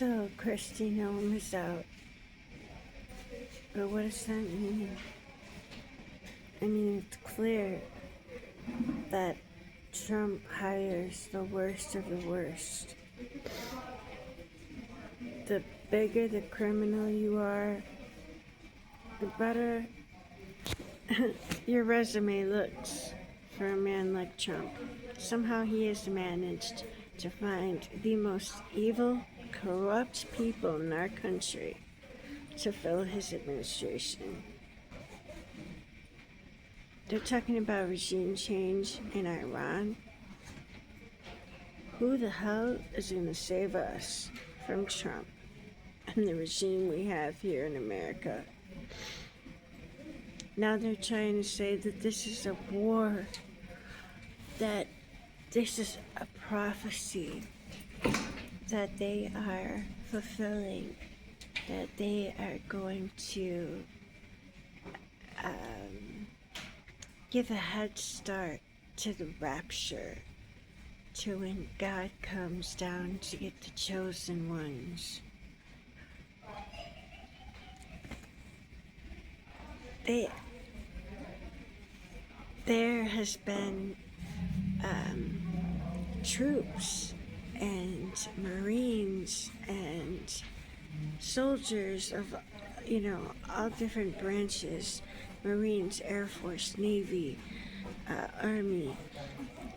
So Kristi Noem is out. But what does that mean? I mean, it's clear that Trump hires the worst of the worst. The bigger the criminal you are, the better your resume looks for a man like Trump. Somehow he has managed to find the most evil, corrupt people in our country to fill his administration. They're talking about regime change in Iran. Who the hell is going to save us from Trump and the regime we have here in America? Now they're trying to say that this is a war, that this is a prophecy that they are fulfilling, that they are going to give a head start to the rapture, to when God comes down to get the chosen ones. There has been troops and Marines and soldiers of, all different branches, Marines, Air Force, Navy, Army,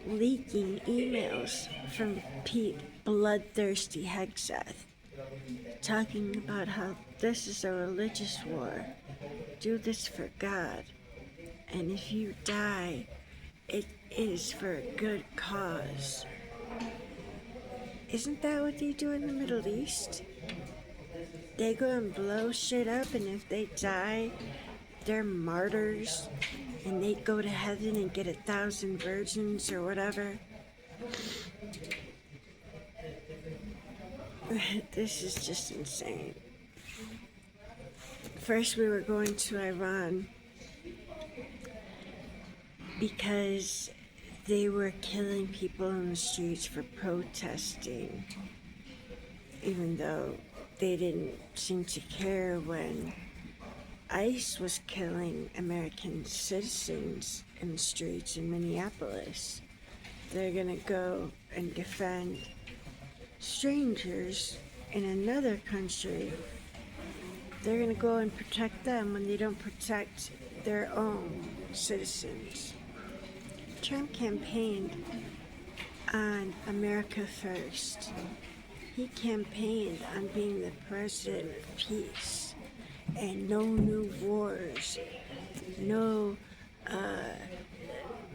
leaking emails from Pete Bloodthirsty Hegseth, talking about how this is a religious war. Do this for God. And if you die, it is for a good cause. Isn't that what they do in the Middle East? They go and blow shit up, and if they die, they're martyrs, and they go to heaven and get 1,000 virgins or whatever. This is just insane. First, we were going to Iran because they were killing people in the streets for protesting, even though they didn't seem to care when ICE was killing American citizens in the streets in Minneapolis. They're gonna go and defend strangers in another country. They're gonna go and protect them when they don't protect their own citizens. Trump campaigned on America First. He campaigned on being the president of peace and no new wars, no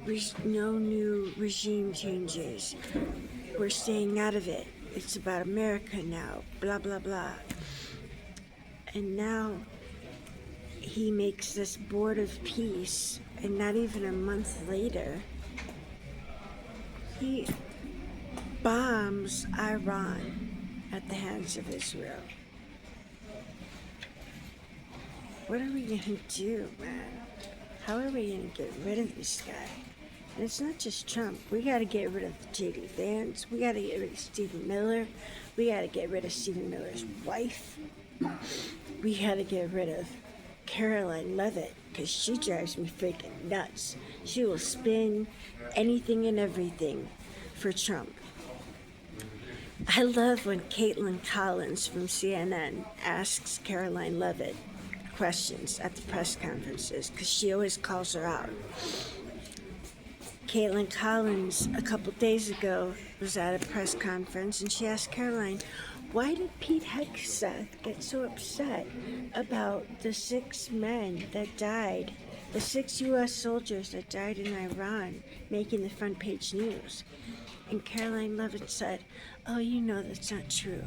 new regime changes. We're staying out of it. It's about America now, blah, blah, blah. And now he makes this board of peace, and not even a month later, he bombs Iran at the hands of Israel. What are we gonna do, man? How are we gonna get rid of this guy? And it's not just Trump. We gotta get rid of J.D. Vance. We gotta get rid of Stephen Miller. We gotta get rid of Stephen Miller's wife. We gotta get rid of Karoline Leavitt, because she drives me freaking nuts. She will spin anything and everything for Trump. I love when Caitlin Collins from CNN asks Karoline Leavitt questions at the press conferences, because she always calls her out. Caitlin Collins, a couple days ago, was at a press conference, and she asked Caroline, why did Pete Hegseth get so upset about the 6 men that died, the 6 U.S. soldiers that died in Iran, making the front page news? And Karoline Leavitt said, oh, that's not true.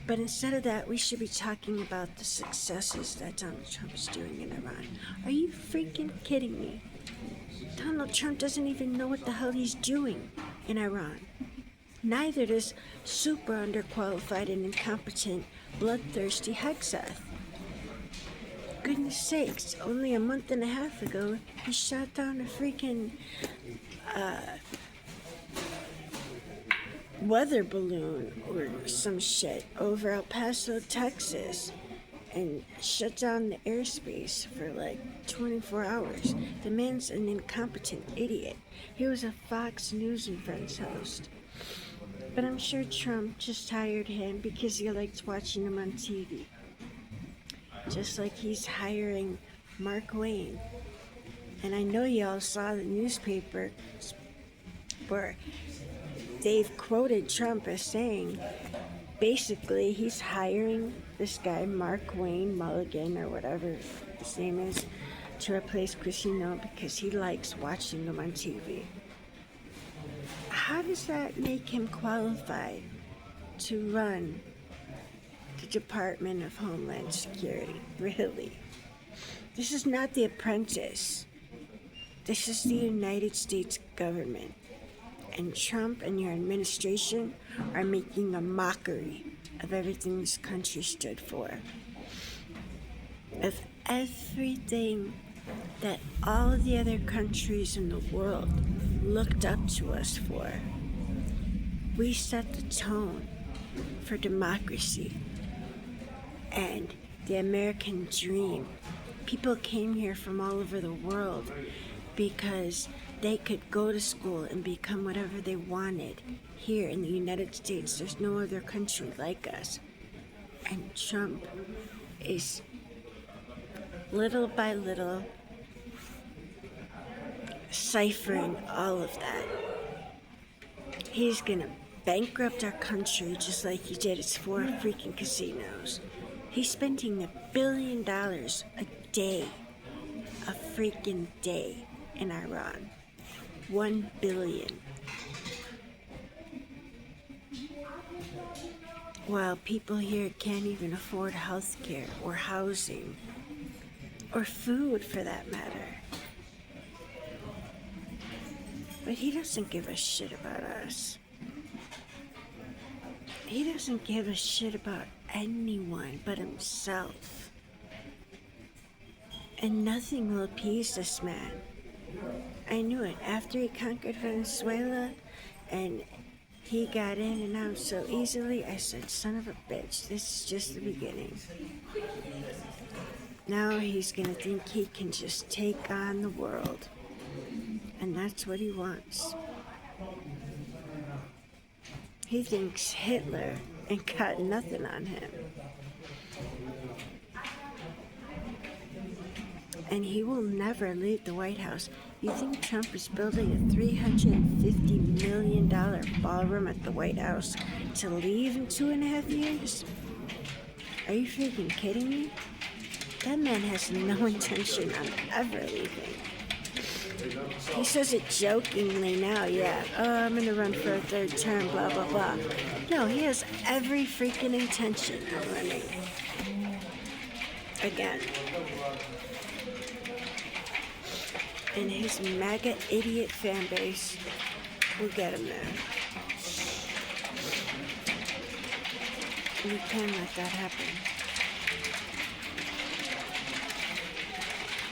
But instead of that, we should be talking about the successes that Donald Trump is doing in Iran. Are you freaking kidding me? Donald Trump doesn't even know what the hell he's doing in Iran. Neither does super underqualified and incompetent, bloodthirsty Hegseth. Goodness sakes, only a month and a half ago, he shot down a freaking weather balloon or some shit over El Paso, Texas, and shut down the airspace for like 24 hours. The man's an incompetent idiot. He was a Fox News and Friends host. But I'm sure Trump just hired him because he liked watching him on TV. Just like he's hiring Mark Wayne. And I know y'all saw the newspaper where they've quoted Trump as saying, basically, he's hiring this guy, Mark Wayne Mulligan, or whatever his name is, to replace Cucino because he likes watching them on TV. How does that make him qualified to run the Department of Homeland Security? Really? This is not The Apprentice. This is the United States government. And Trump and your administration are making a mockery of everything this country stood for. Of everything that all the other countries in the world looked up to us for. We set the tone for democracy and the American dream. People came here from all over the world because they could go to school and become whatever they wanted. Here in the United States, there's no other country like us. And Trump is little by little ciphering all of that. He's gonna bankrupt our country just like he did his 4 freaking casinos. He's spending $1 billion a day, a freaking day in Iran. 1 billion. While people here can't even afford health care or housing or food for that matter. But he doesn't give a shit about us. He doesn't give a shit about anyone but himself. And nothing will appease this man. I knew it. After he conquered Venezuela and he got in and out so easily, I said, son of a bitch, this is just the beginning. Now he's gonna think he can just take on the world. And that's what he wants. He thinks Hitler ain't got nothing on him. And he will never leave the White House. You think Trump is building a $350 million ballroom at the White House to leave in 2.5 years? Are you freaking kidding me? That man has no intention on ever leaving. He says it jokingly now, yeah. Oh, I'm gonna run for a 3rd term, blah, blah, blah. No, he has every freaking intention of running. Again. And his MAGA idiot fan base will get him there. We can't let that happen.